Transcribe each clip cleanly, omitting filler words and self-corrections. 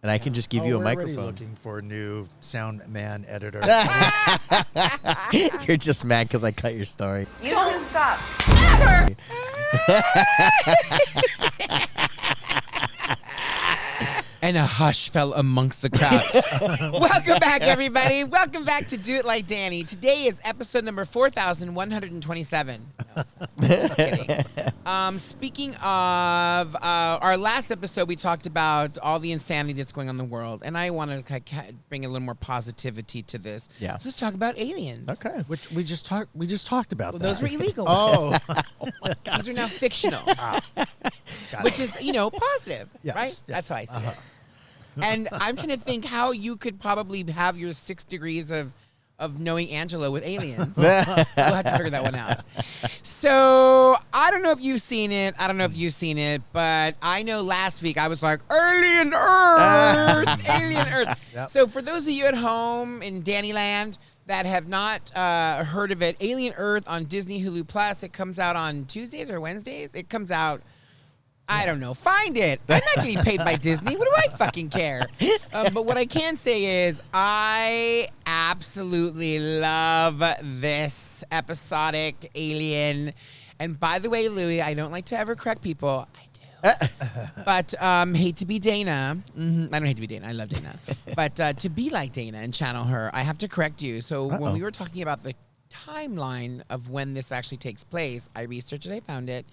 And I can just give you a microphone. We're already looking for a new sound man editor. You're just mad because I cut your story. You don't stop. Ever! And a hush fell amongst the crowd. Welcome back, everybody. Welcome back to Do It Like Danny. Today is episode number 4,127. No, just kidding. Speaking of our last episode, we talked about all the insanity that's going on in the world, and I want to bring a little more positivity to this. Yeah. So let's talk about aliens. Okay. Which we just talked about. Well, that. those were illegal. Oh, These are now fictional, which is, positive, Yes, right? yes. That's how I see it. And I'm trying to think how you could probably have your 6 degrees of knowing Angelo with aliens. We'll have to figure that one out. So I don't know if you've seen it. But I know last week I was like, Alien Earth, Alien Earth. Yep. So for those of you at home in Dannyland that have not heard of it, Alien Earth on Disney Hulu Plus, it comes out on Tuesdays or Wednesdays. It comes out, I don't know. Find it. I'm not getting paid by Disney. What do I fucking care? But what I can say is I absolutely love this episodic Alien. And by the way, Louie, I don't like to ever correct people. I do. But hate to be Dana. I don't hate to be Dana. I love Dana. But to be like Dana and channel her, I have to correct you. So when we were talking about the timeline of when this actually takes place, I researched it, I found it.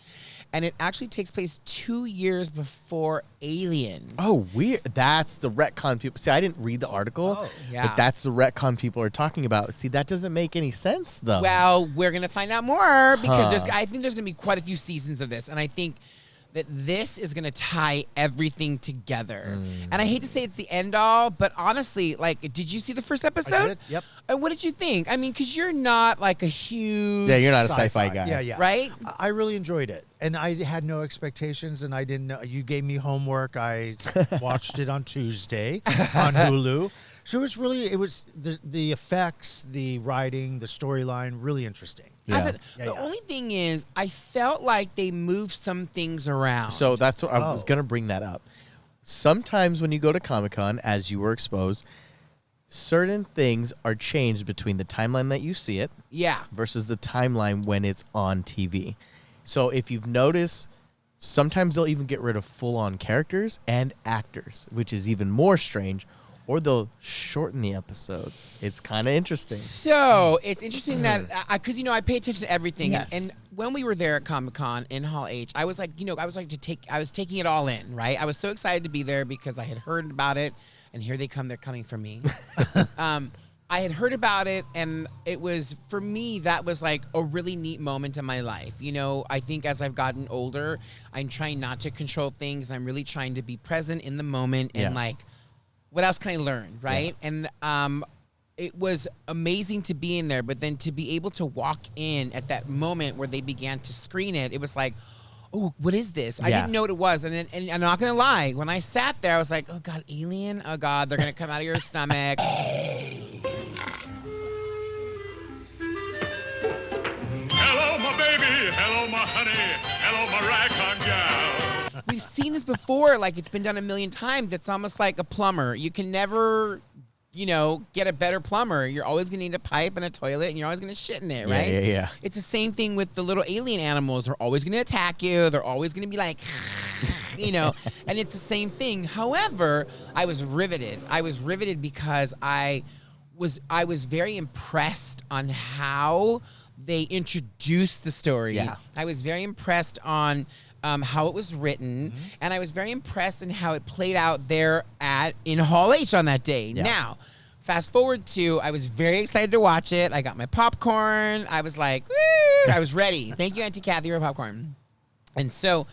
And it actually takes place 2 years before Alien. Oh, weird. That's the retcon people. See, I didn't read the article, Yeah. but that's the retcon people are talking about. See, that doesn't make any sense, though. Well, we're going to find out more because I think there's going to be quite a few seasons of this. And I think that this is going to tie everything together. And I hate to say it's the end all, but honestly, like, did you see the first episode? I did, yep. And what did you think? I mean, because you're not like a huge... Yeah, you're not a sci-fi guy. Yeah. Right? I really enjoyed it, and I had no expectations, and I didn't know. You gave me homework. I watched it on Tuesday on Hulu. So it was the effects, the writing, the storyline, really interesting. Yeah. The only thing is, I felt like they moved some things around. So that's what I was going to bring that up. Sometimes when you go to Comic-Con, as you were exposed, certain things are changed between the timeline that you see it versus the timeline when it's on TV. So if you've noticed, sometimes they'll even get rid of full-on characters and actors, which is even more strange. Or they'll shorten the episodes. It's kind of interesting. So it's interesting that because I pay attention to everything, Yes. and when we were there at Comic-Con in Hall H, I was like, I was taking it all in, right? I was so excited to be there because I had heard about it, and here they come. They're coming for me. I had heard about it, and it was, for me, that was like a really neat moment in my life. I think as I've gotten older, I'm trying not to control things. I'm really trying to be present in the moment and like, what else can I learn, right? Yeah. And it was amazing to be in there, but then to be able to walk in at that moment where they began to screen it, it was like, oh, what is this? I didn't know what it was. And I'm not going to lie. When I sat there, I was like, oh, God, alien? Oh, God, they're going to come out of your stomach. Hello, my baby. Hello, my honey. Hello, my ragtime gal. We've seen this before. Like, it's been done a million times. It's almost like a plumber. You can never, get a better plumber. You're always going to need a pipe and a toilet, and you're always going to shit in it, right? Yeah. It's the same thing with the little alien animals. They're always going to attack you. They're always going to be like, and it's the same thing. However, I was riveted. I was riveted because I was very impressed on how they introduced the story. Yeah. I was very impressed on how it was written, and I was very impressed in how it played out there in Hall H on that day. Yeah. Now, fast forward to, I was very excited to watch it. I got my popcorn. I was like, woo! I was ready. Thank you, Auntie Kathy, for popcorn. And so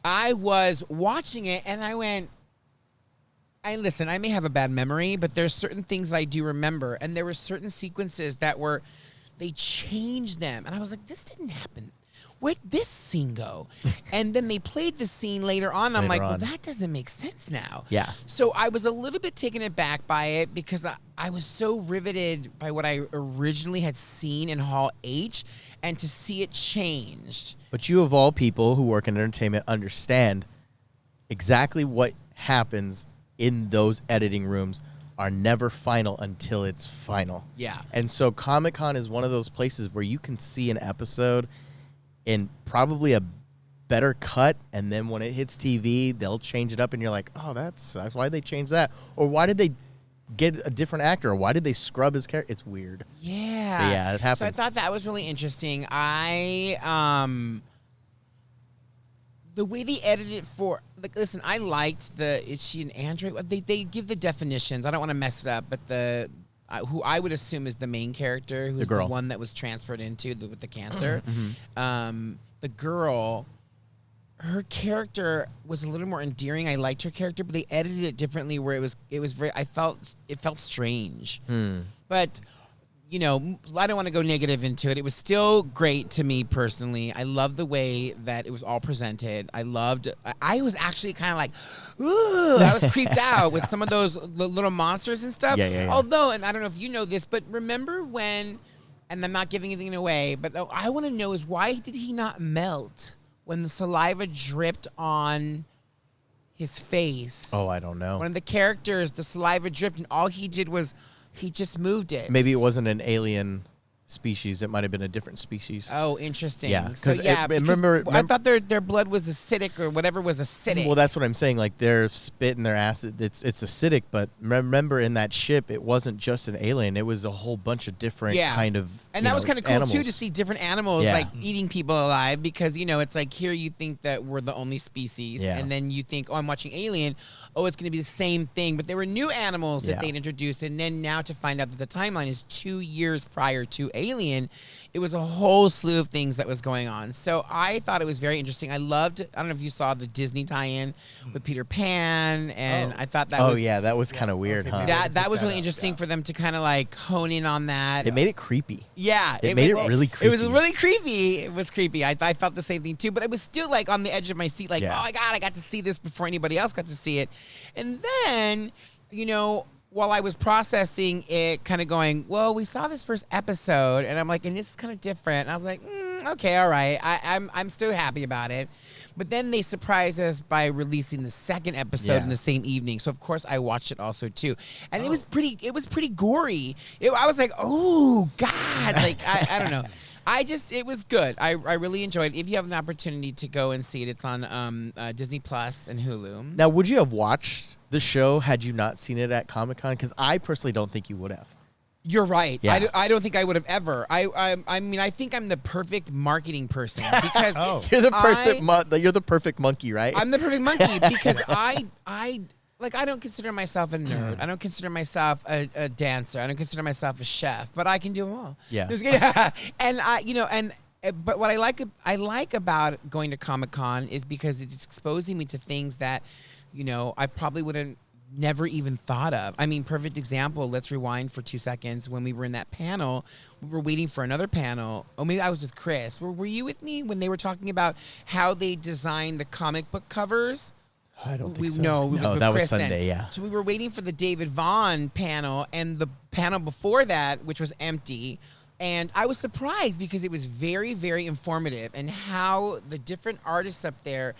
I was watching it, and I went, listen, I may have a bad memory, but there's certain things that I do remember, and there were certain sequences that they changed them, and I was like, this didn't happen. Where'd this scene go? And then they played the scene later on. I'm like, well, that doesn't make sense now. Yeah. So I was a little bit taken aback by it because I was so riveted by what I originally had seen in Hall H, and to see it changed. But you, of all people who work in entertainment, understand exactly what happens in those editing rooms are never final until it's final. Yeah. And so Comic-Con is one of those places where you can see an episode in probably a better cut, and then when it hits TV, they'll change it up, and you're like, oh, that sucks. Why did they change that? Or why did they get a different actor? Or why did they scrub his character? It's weird. Yeah. But yeah, it happens. So I thought that was really interesting. The way they edited it for, like, listen, I liked is she an android? They give the definitions. I don't want to mess it up, but who I would assume is the main character, who's the one that was transferred into with the cancer. The girl, her character was a little more endearing. I liked her character, but they edited it differently where it was very, it felt strange. But, you know, I don't want to go negative into it. It was still great to me personally. I loved the way that it was all presented. I was actually kind of like, ooh, I was creeped out with some of those little monsters and stuff. Yeah. Although, and I don't know if you know this, but remember when, and I'm not giving anything away, but I want to know is why did he not melt when the saliva dripped on his face? Oh, I don't know. One of the characters, the saliva dripped, and all he did was he just moved it. Maybe it wasn't an alien species. It might have been a different species. Oh, interesting. Yeah, so yeah, remember, I thought their blood was acidic or whatever was acidic. Well, that's what I'm saying. Like their spit and their acid, it's acidic. But remember, in that ship, it wasn't just an alien. It was a whole bunch of different kind of. And that was kind of cool animals. too, to see different animals like eating people alive, because you know it's like here you think that we're the only species, and then you think, oh, I'm watching Alien. Oh, it's going to be the same thing. But there were new animals that they'd introduced, and then now to find out that the timeline is 2 years prior to Alien, it was a whole slew of things that was going on. So I thought it was very interesting. I loved, I don't know if you saw the Disney tie-in with Peter Pan, and I thought that was... Oh, yeah, that was kind of weird, huh? That was really interesting for them to kind of like hone in on that. It made it creepy. Yeah. It made it really creepy. It was really creepy. It was creepy. I felt the same thing too, but I was still like on the edge of my seat, like, oh my God, I got to see this before anybody else got to see it. And then, you know, while I was processing it, kind of going, well, we saw this first episode, and I'm like, and this is kind of different. And I was like, okay, all right. I'm still happy about it. But then they surprised us by releasing the second episode in the same evening. So of course I watched it also too, and it was pretty gory. I was like, oh God, like I don't know. It was good. I really enjoyed it. If you have an opportunity to go and see it, it's on Disney Plus and Hulu. Now, would you have watched the show had you not seen it at Comic-Con? Because I personally don't think you would have. You're right. Yeah. I don't think I would have ever. I mean, I think I'm the perfect marketing person because you're the perfect monkey, right? I'm the perfect monkey because I don't consider myself a nerd. I don't consider myself a dancer. I don't consider myself a chef, but I can do them all. Yeah. And but what I like about going to Comic-Con is because it's exposing me to things that, you know, I probably wouldn't never even thought of. I mean, perfect example, let's rewind for 2 seconds. When we were in that panel, we were waiting for another panel. Oh, maybe I was with Chris. Were you with me when they were talking about how they designed the comic book covers? I don't think so. No, that was Chris Sunday, then. yeah. So we were waiting for the David Vaughn panel, and the panel before that, which was empty. And I was surprised because it was very, very informative, and how the different artists up there,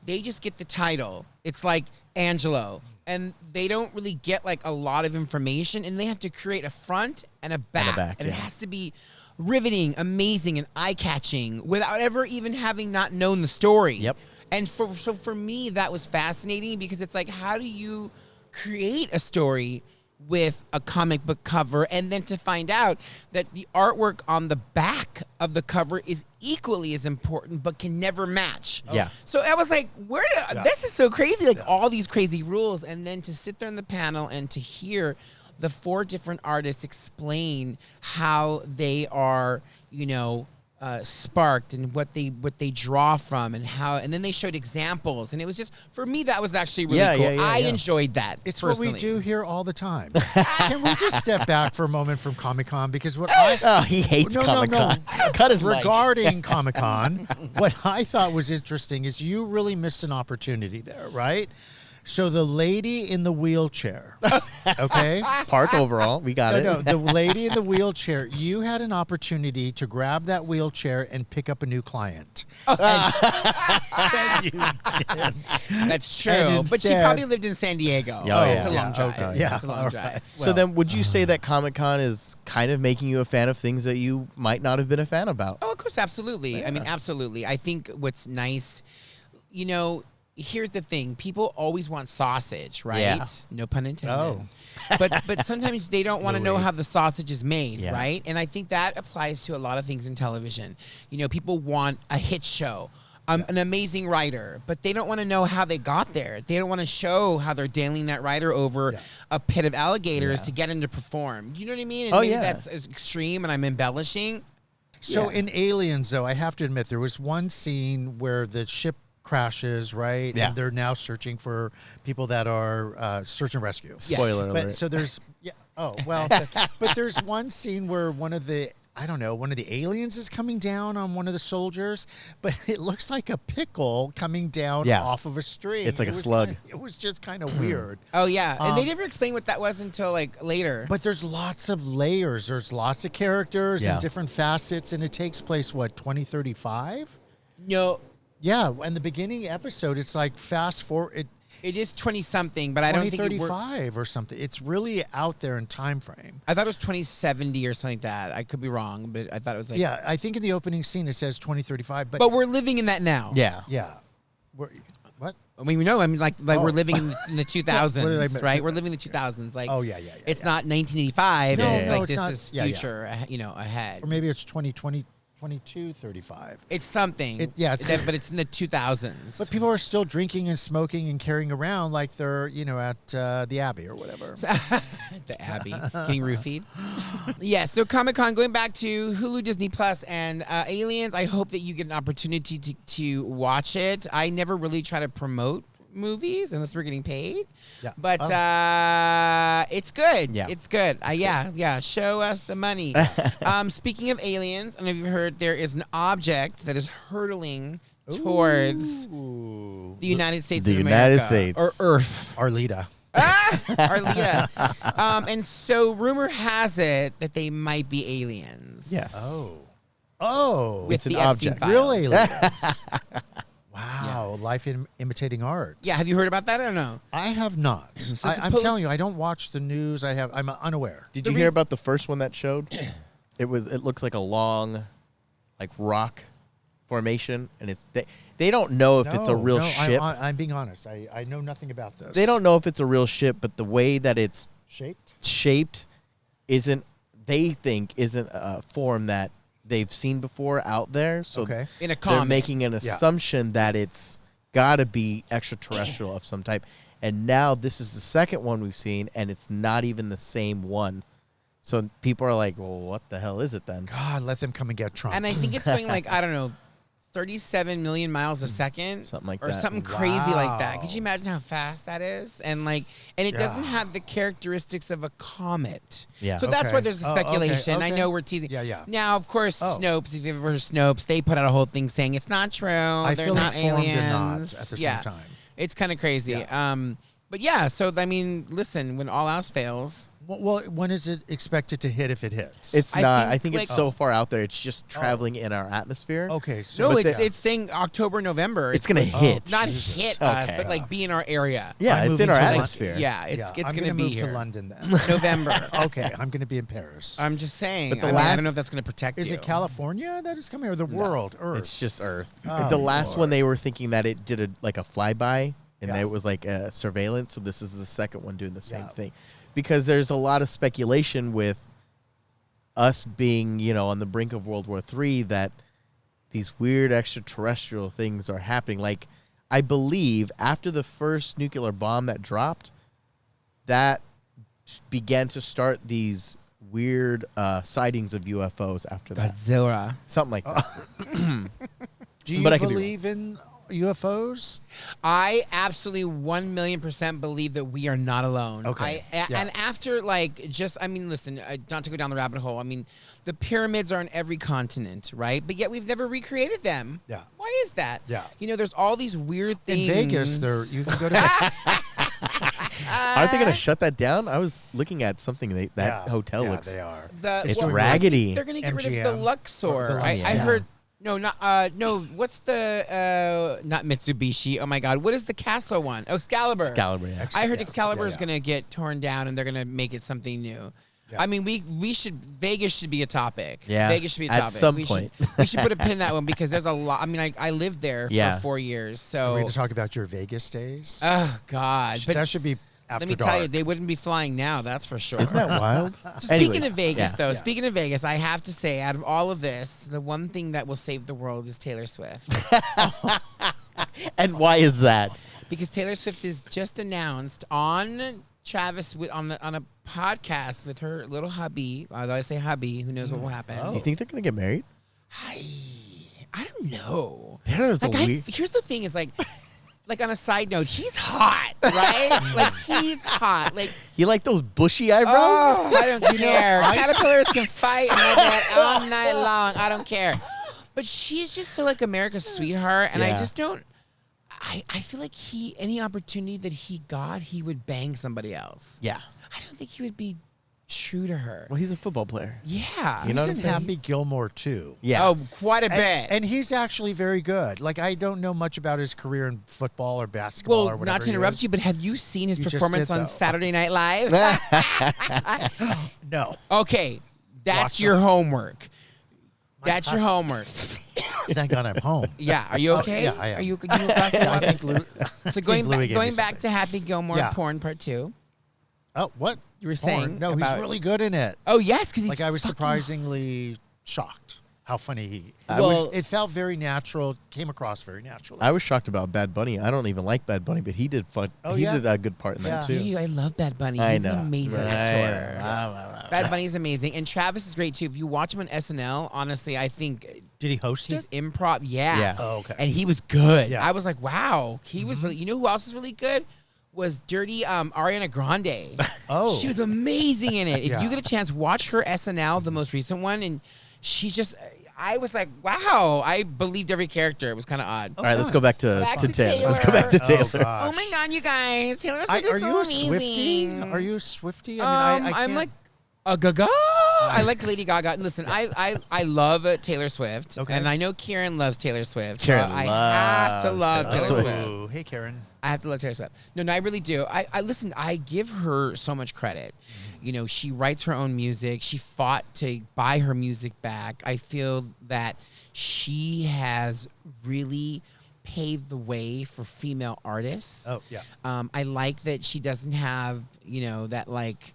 they just get the title. It's like Angelo, and they don't really get like a lot of information, and they have to create a front and a back, and it has to be riveting, amazing, and eye-catching without ever even having not known the story. Yep. And so for me, that was fascinating because it's like, how do you create a story with a comic book cover, and then to find out that the artwork on the back of the cover is equally as important but can never match. Yeah. So I was like, this is so crazy, like all these crazy rules. And then to sit there in the panel and to hear the 4 different artists explain how they are, you know, sparked and what they draw from, and then they showed examples, and it was just, for me, that was actually really cool. I enjoyed that. It's personally. what we do here all the time. Can we just step back for a moment from Comic-Con? Because he hates Comic-Con. Cut his mic. Regarding Comic-Con, what I thought was interesting is you really missed an opportunity there, right? So the lady in the wheelchair, okay? Park overall. We got it. No, the lady in the wheelchair, you had an opportunity to grab that wheelchair and pick up a new client. And you didn't. That's true. And But she instead- probably lived in San Diego. Oh, yeah. It's a long drive. Okay. Yeah, It's a long all drive. right. So then, would you say that Comic-Con is kind of making you a fan of things that you might not have been a fan about? Oh, of course, absolutely. I mean, absolutely. I think what's nice, here's the thing. People always want sausage, right? Yeah. No pun intended. Oh. But sometimes they don't want to know Louie. how the sausage is made, Yeah. right? And I think that applies to a lot of things in television. People want a hit show. An amazing writer, but they don't want to know how they got there. They don't want to show how they're dangling that writer over a pit of alligators to get him to perform. Do you know what I mean? And Oh, maybe yeah. that's extreme and I'm embellishing. So Yeah. in Aliens, though, I have to admit, there was one scene where the ship crashes, right? Yeah. And they're now searching for people that are search and rescue. Spoiler But alert. so there's but there's one scene where one of the aliens is coming down on one of the soldiers, but it looks like a pickle coming down Yeah. off of a string. It's like It a was slug. it was just kind of weird. Oh yeah, and they Um, never explained what that was until later. But there's lots of layers. There's lots of characters Yeah. and different facets, and it takes place, 2035? no, Yeah, and the beginning episode, it's like fast forward. it is 20 something, but I don't think it worked. 2035 or something. It's really out there in time frame. I thought it was 2070 or something like that. I could be wrong, but I thought it was like. Yeah, I think in the opening scene it says 2035, but But we're living in that now. Yeah. yeah. What? I mean, we know. I mean, like Oh. we're living in the 2000s, What did I mean? right? We're living in the 2000s. Like, Oh, yeah. it's not 1985. No, It's no, like it's this not. is Yeah, yeah. future, ahead. Or maybe it's 2235. It's something. It's- but it's in the 2000s. But people are still drinking and smoking and carrying around like they're, at the Abbey or whatever. The Abbey getting roofied. Yeah, so Comic-Con, going back to Hulu, Disney Plus, and Aliens, I hope that you get an opportunity to watch it. I never really try to promote movies unless we're getting paid. Yeah. But it's good. Yeah. It's good. Yeah. Show us the money. Speaking of aliens, I don't know if you've heard, there is an object that is hurtling towards the United States The of America. United States. Or Earth. Arlita. Arlita. And so rumor has it that they might be aliens. Yes. Oh. With It's the an Epstein object. files. Real aliens. Wow. Life imitating art. Yeah, have you heard about that or no? I have not. So I'm suppose- telling you, I don't watch the news. I'm unaware. Did you hear about the first one that showed? It looks like a long, rock formation, and they don't know if it's a real ship. I'm being honest. I know nothing about this. They don't know if it's a real ship, but the way that it's shaped. they think isn't a form that they've seen before out there. So Okay. In a they're comic. making an assumption that it's got to be extraterrestrial of some type. And now this is the second one we've seen, and it's not even the same one. So people are like, well, what the hell is it then? God, let them come and get Trump. And I think it's going I don't know, 37 million miles a second. Something like or that. something crazy like that. Could Wow. you imagine how fast that is? And it doesn't have the characteristics of a comet. Yeah. So that's Okay. where there's a Oh, okay, speculation. I okay. know we're teasing. Yeah, yeah. Now, of course, Oh. Snopes, if you've ever heard of Snopes, they put out a whole thing saying it's not true. I They're feel not informed aliens. and not at the Yeah. same time. It's kind of crazy. Yeah. But yeah, so I mean, listen, when all else fails, Well, when is it expected to hit if it hits? It's I not. think, I think it's like- so far out there. It's just traveling in our atmosphere. okay. So no, But it's saying October, November. It's going to hit. not Jesus. hit us, Okay. but be in our area. Yeah, I'm it's in moving our to Lon- atmosphere. Yeah, it's I'm going to gonna be move here. to London then. November. Okay, I'm going to be in Paris. I'm just saying. But the I mean, I last- don't know if that's going to protect Is you. it California that is coming, or the world, Earth? It's just Earth. Oh, the last Lord. one they were thinking that it did a flyby, and Yeah. it was like a surveillance. So this is the second one doing the same Yeah. thing, because there's a lot of speculation with us being, on the brink of World War III, that these weird extraterrestrial things are happening. Like, I believe after the first nuclear bomb that dropped, that began to start these weird sightings of UFOs after that. Godzilla. Something like that. Do you but I could be wrong. believe in UFOs? I absolutely 1,000,000% believe that we are not alone. Okay. Yeah. And after listen, not to go down the rabbit hole. I mean, the pyramids are on every continent, right? But yet we've never recreated them. Yeah. Why is that? Yeah. There's all these weird things. In Vegas, you can go to Aren't they going to shut that down? I was looking at something that hotel looks. They are. It's raggedy. They're going to get rid MGM. of the Luxor. I heard. No, what's the not Mitsubishi? Oh my God, what is the castle one? Oh, Excalibur. Excalibur, yeah. I heard Excalibur is going to get torn down and they're going to make it something new. Yeah. I mean, Vegas should be a topic. Yeah, Vegas should be a topic. At some point. We should put a pin in that one because there's a lot. I mean, I lived there for 4 years. So we're going to talk about your Vegas days. Oh God, but that should be after let me dark. tell you, they wouldn't be flying now. That's for sure. Isn't that wild? Speaking of Vegas, speaking of Vegas, I have to say, out of all of this, the one thing that will save the world is Taylor Swift. And why is that? Because Taylor Swift is just announced on Travis on a podcast with her little hubby. Although I say hubby, who knows what will happen? Do you think they're gonna get married? I don't know. Here's the thing: is like on a side note, he's hot, right? Like he's hot. Like you like those bushy eyebrows? Oh, I don't care. Caterpillars can fight and all that all night long. I don't care. But she's just so like America's sweetheart, and I just don't. I feel like any opportunity that he got, he would bang somebody else. Yeah. I don't think he would be true to her. Well, he's a football player. Yeah. You know what I'm saying? Happy Gilmore too. Yeah. Oh, quite a bit. And he's actually very good. Like I don't know much about his career in football or basketball or whatever. Not to interrupt you, but have you seen his performance on Saturday Night Live? No. Okay, that's your homework. That's your homework. Thank God I'm home. Yeah. Are you okay? Yeah, I am. Are you? Can you I think so going back to Happy Gilmore porn part 2. Oh, what? You were saying? No, he's really good in it. Oh yes, because he's like I was surprisingly shocked how funny he. It felt very natural. Came across very naturally. I was shocked about Bad Bunny. I don't even like Bad Bunny, but he did fun. He did a good part in that too. Dude, I love Bad Bunny. He's an amazing actor. Bad Bunny's amazing, and Travis is great too. If you watch him on SNL, honestly, I think. Did he host his it? Improv? Yeah. Oh, okay. And he was good. Yeah. I was like, wow, he was really. You know who else is really good? Was Dirty Ariana Grande. Oh. She was amazing in it. If you get a chance, watch her SNL, the most recent one, and she's just. I was like, wow, I believed every character. It was kind of odd. All right, let's go back to to Taylor. Let's go back to Taylor. Oh my God, you guys. Taylor Swift is so amazing. Are you a Swiftie? I mean, I'm like a Gaga. I like Lady Gaga. And listen, I love Taylor Swift. Okay. And I know Karen loves Taylor Swift. Karen I have to love Taylor Swift. Oh, hey, Karen. I have to love Taylor Swift. No, I really do. I listen, I give her so much credit. You know, she writes her own music. She fought to buy her music back. I feel that she has really paved the way for female artists. Oh, yeah. I like that she doesn't have, that like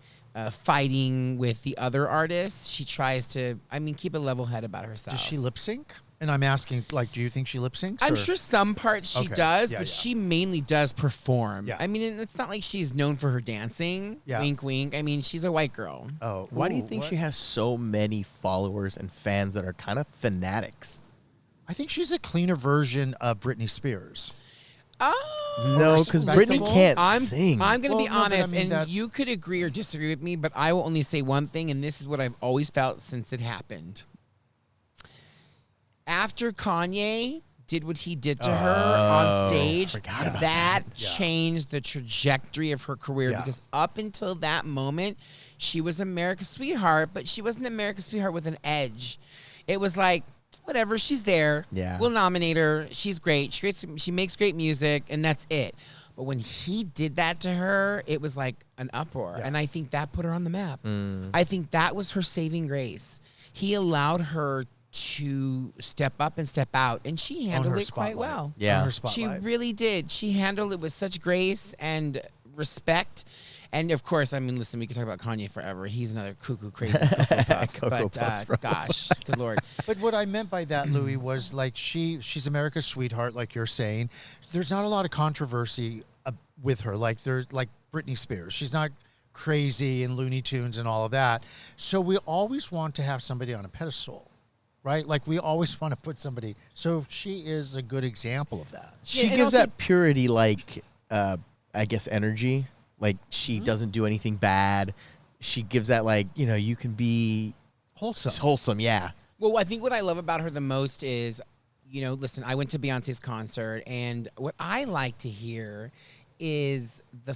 fighting with the other artists. She tries to, keep a level head about herself. Does she lip sync? And I'm asking, like, do you think she lip syncs? I'm sure some parts she does, but she mainly does perform. Yeah. I mean, it's not like she's known for her dancing. Yeah. Wink, wink. I mean, she's a white girl. Oh, why do you think she has so many followers and fans that are kind of fanatics? I think she's a cleaner version of Britney Spears. Oh. No, because Britney can't sing. I'm going to be honest, and you could agree or disagree with me, but I will only say one thing, and this is what I've always felt since it happened. After Kanye did what he did to her on stage, that changed the trajectory of her career because up until that moment, she was America's sweetheart, but she wasn't America's sweetheart with an edge. It was like, whatever, she's there. Yeah. We'll nominate her. She's great. She makes great music, and that's it. But when he did that to her, it was like an uproar. Yeah. And I think that put her on the map. I think that was her saving grace. He allowed her to step up and step out, and she handled it quite well. Yeah, she really did. She handled it with such grace and respect. And of course, listen, we could talk about Kanye forever. He's another cuckoo, crazy Cocoa Puffs. But gosh, good Lord. But what I meant by that, Louie, was like she's America's sweetheart, like you're saying. There's not a lot of controversy with her, like there's like Britney Spears. She's not crazy and Looney Tunes and all of that. So we always want to have somebody on a pedestal. Right? Like, we always want to put somebody. So she is a good example of that. She gives that purity, like, I guess, energy. Like, she doesn't do anything bad. She gives that, like, you can be wholesome, yeah. Well, I think what I love about her the most is, listen, I went to Beyonce's concert, and what I like to hear is the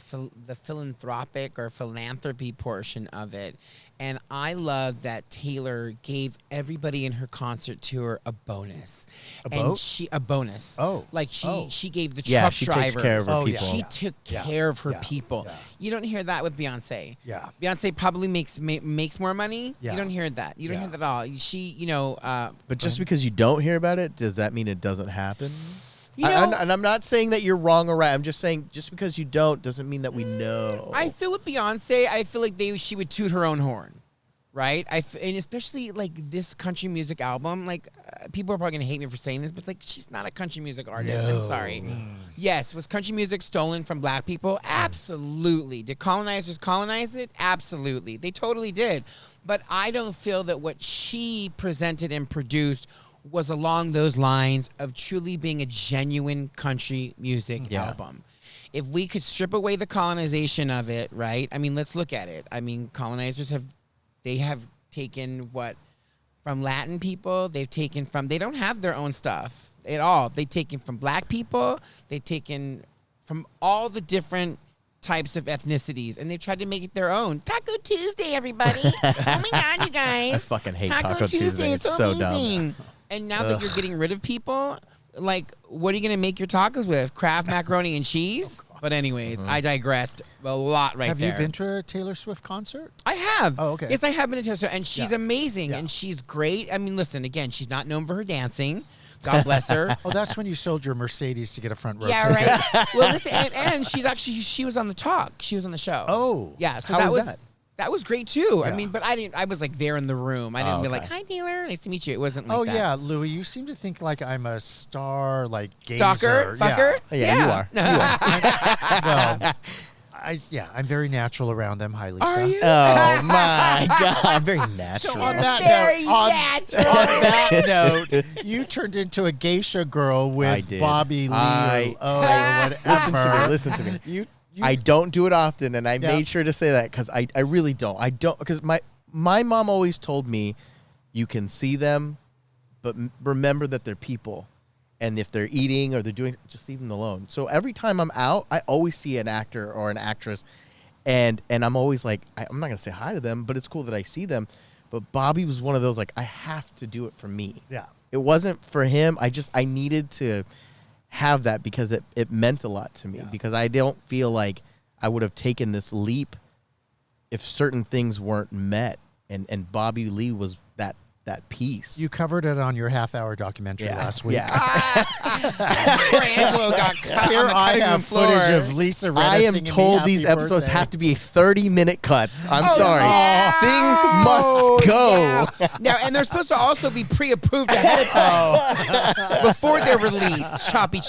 philanthropic or philanthropy portion of it. And I love that Taylor gave everybody in her concert tour a bonus. A bonus. Oh. Like she gave the Yeah, truck she drivers. takes care of her people. She took care of her people. Yeah. You don't hear that with Beyonce. Yeah. Beyonce probably makes more money. Yeah. You don't hear that. You don't hear that at all. She, But just because you don't hear about it, does that mean it doesn't happen? You know, and I'm not saying that you're wrong or right. I'm just saying just because you don't doesn't mean that we know. I feel with Beyonce, I feel like she would toot her own horn, right? And especially like this country music album, like people are probably gonna hate me for saying this, but like she's not a country music artist. No. I'm sorry. Yes, was country music stolen from black people? Absolutely. Did colonizers colonize it? Absolutely. They totally did. But I don't feel that what she presented and produced was along those lines of truly being a genuine country music album. If we could strip away the colonization of it, right? I mean, let's look at it. I mean, colonizers have taken what from Latin people, they don't have their own stuff at all. They've taken from black people, they've taken from all the different types of ethnicities, and they tried to make it their own. Taco Tuesday, everybody. Oh my God, you guys. I fucking hate Taco Tuesday. It's so amazing. dumb. And now that you're getting rid of people, like, what are you going to make your tacos with? Kraft macaroni and cheese? But anyways, I digressed a lot right Have there. you been to a Taylor Swift concert? I have. Oh, okay. Yes, I have been to Taylor Swift, and she's amazing, Yeah. and she's great. I mean, listen, again, she's not known for her dancing. God bless her. Oh, that's when you sold your Mercedes to get a front row Yeah, ticket. right. Well, listen, and she was on the talk. She was on the show. Oh. Yeah, so How that was was that? That was great too. I Yeah. mean, but I was like there in the room. I didn't be like, okay. "Hi, Taylor, nice to meet you." It wasn't like Oh that. yeah, Louie, you seem to think like I'm a star, like gazer. Stalker, fucker. Yeah, you are. Well, I'm very natural around them. Hi, Lisa. Are you? Oh my God, I'm very natural. On that Very note, on natural. that note, you turned into a geisha girl I with did. Bobby Lee or whatever. Listen to me. You I don't do it often, and I Yeah. made sure to say that because I really don't. I don't because my mom always told me, you can see them, but remember that they're people, and if they're eating or they're doing, just leave them alone. So every time I'm out, I always see an actor or an actress, and I'm always like, I'm not gonna say hi to them, but it's cool that I see them. But Bobby was one of those like I have to do it for me. Yeah. It wasn't for him. I needed to have that because it meant a lot to me because I don't feel like I would have taken this leap if certain things weren't met, and Bobby Lee was that piece. You covered it on your half-hour documentary last week. Yeah. Poor Angelo got cut Here on the I cutting room have floor. footage of Lisa Renna I am singing me told happy these episodes birthday. have to be 30-minute cuts. I'm Oh, sorry. no. Things must go. Yeah. Now, and they're supposed to also be pre-approved ahead of time before they're released. Choppy.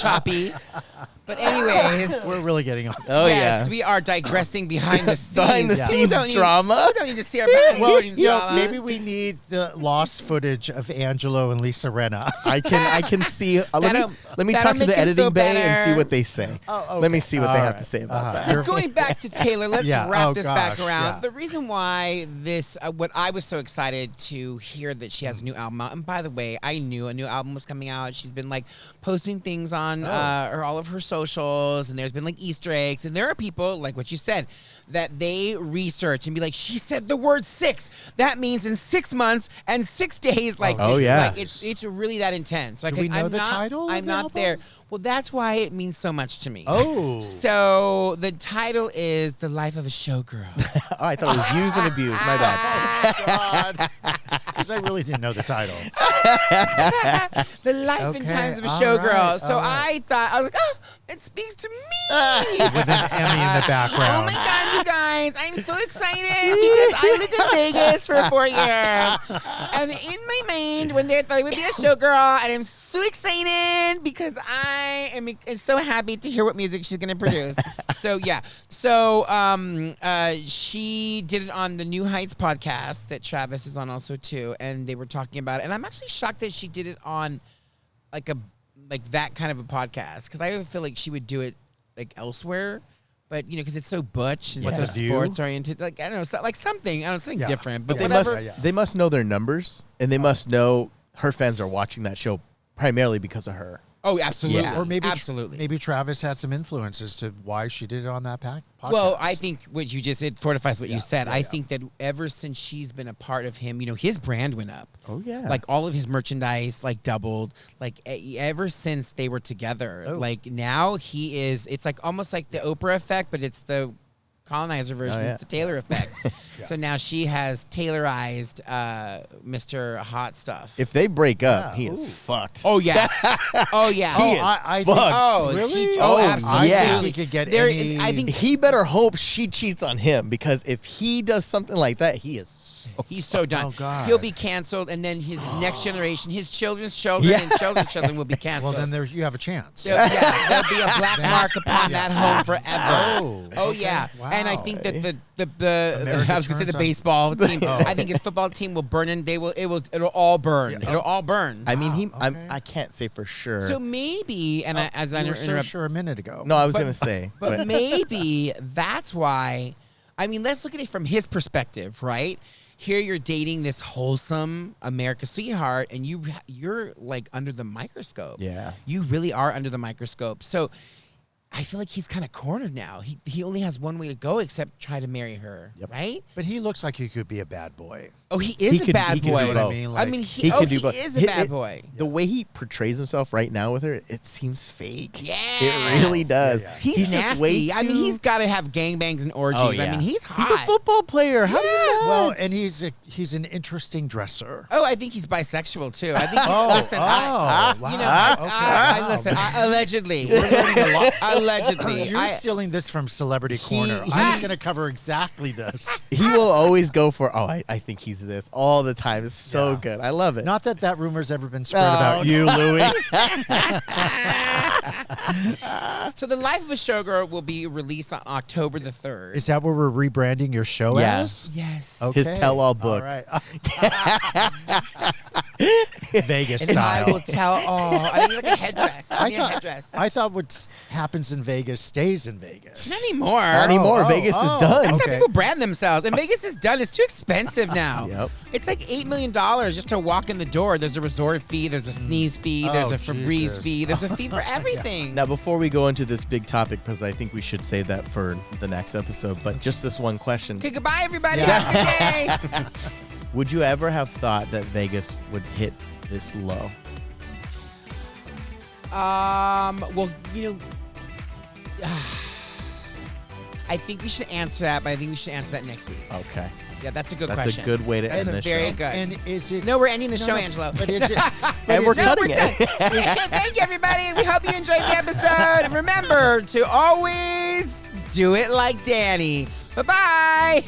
But anyways, We're really getting on. Oh yes, yeah. we are digressing behind the scenes. Behind the People scenes don't need- drama. people don't need to see our behind the Well, scenes you know, drama. maybe we need the lost footage of Angelo and Lisa Renna. I can see. Let That'll- me that'll talk to make the him editing feel bay and better. see what they say. Oh, Let me okay. see what All they have right. to say about that. So going back to Taylor, let's Yeah. wrap Oh, this back gosh, around. yeah. The reason why this, what I was so excited to hear that she has a new album out, and by the way, I knew a new album was coming out. She's been like posting things on all of her socials, and there's been like Easter eggs, and there are people like what you said that they research and be like, she said the word 6. That means in 6 months and 6 days. Like, Oh, it's, yeah. like it's really that intense. Like, Do we know I'm the not, title of I'm the not album? there. Well, that's why it means so much to me. Oh. So the title is The Life of a Showgirl. Oh, I thought it was used and abused. My bad. Because I really didn't know the title. The life and Okay, times of a all showgirl. right, So all right. I was like, oh, it speaks to me. With an Emmy in the Oh background. my God, you guys. I'm so excited because I lived in Vegas for 4 years. And in my mind, one day I thought I would be a showgirl. And I'm so excited because I am so happy to hear what music she's going to produce. So, yeah. So, she did it on the New Heights podcast that Travis is on also, too. And they were talking about it. And I'm actually shocked that she did it on like that kind of a podcast because I feel like she would do it like elsewhere, but you know, because it's so butch and What, so The View? sports oriented, like I don't know, like something, I don't know, something Yeah. different. But They whatever. must know their numbers, and they must know her fans are watching that show primarily because of her. Oh, absolutely. Yeah. Or maybe absolutely. maybe Travis had some influence as to why she did it on that podcast. Well, I think what you just it fortifies what you said. yeah, I yeah. think that ever since she's been a part of him, his brand went up. Oh, yeah. Like all of his merchandise doubled. Like ever since they were together. Oh. Like now he is. It's like almost like the Oprah effect, but it's the colonizer version. Oh, yeah. It's the Taylor effect. So now she has Taylorized Mr. Hot Stuff. If they break up, Yeah. he is Ooh. fucked. Oh yeah. Oh yeah. He is I fucked. think, Oh, really? she- oh, absolutely. yeah. I think he could get There- any. I think He better hope she cheats on him, because if he does something like that, he is so he's so done. Oh, God. He'll be canceled, and then his next generation, his children's children Yeah. and children's children will be canceled. well, then you have a chance. There'll be a black mark upon that home forever. Oh, okay. Yeah. Wow. And I think that the America I was gonna say turns the on- baseball team. Oh. I think his football team will burn, and it'll all burn. It'll all burn. I mean, Wow, okay. I can't say for sure. So maybe, and as I You were so interrupt, sure a minute ago. no, I was going to say. but maybe that's why. I mean, let's look at it from his perspective, right? Here you're dating this wholesome America sweetheart, and you're like under the microscope. Yeah. You really are under the microscope. So I feel like he's kind of cornered now. He only has one way to go except try to marry her, right? But he looks like he could be a bad boy. Oh, he is a bad he could boy. do You know what I both. mean? I Like, mean, He can do both. is a bad boy. The way he portrays himself right now with her, it seems fake. Yeah. It really does. Yeah, yeah. He's just way nasty. I mean, too- he's got to have gangbangs and orgies. Oh, yeah. I mean, he's hot. He's a football player. How do you know? well, and he's an interesting dresser. Oh, I think he's bisexual too. I think. Listen, wow. listen. Allegedly, allegedly, You're stealing this from Celebrity Corner. I'm just going to cover exactly this. He will always go for, I think he's this all the time. It's so Yeah. good. I love it. Not that rumor's ever been spread Oh, about you, Louie. So the Life of a Showgirl will be released on October the 3rd. Is that what we're rebranding your show Yeah. as? Yes. Okay. His tell-all book. All right. Vegas And I style. will tell all. I need like a headdress. I need a headdress. I thought what happens in Vegas stays in Vegas. Not anymore. Not anymore. oh, Vegas is oh. done. That's Okay. how people brand themselves. And Vegas is done. It's too expensive now. Yep. It's like $8 million just to walk in the door. There's a resort fee. There's a sneeze fee. There's Oh, a Febreze Jesus. fee. There's a fee for everything. Now, before we go into this big topic, because I think we should save that for the next episode, but just this one question. Okay, goodbye, everybody. Have a good day. Would you ever have thought that Vegas would hit this low? Well, I think we should answer that, but I think we should answer that next week. Okay. Yeah, that's a good That's question. a good way to That's end a the very show. good. And is it? No, we're ending the show, no, Angelo. But is it? And we're is it- cutting it. Thank you, everybody. We hope you enjoyed the episode. And remember to always do it like Danny. Bye-bye.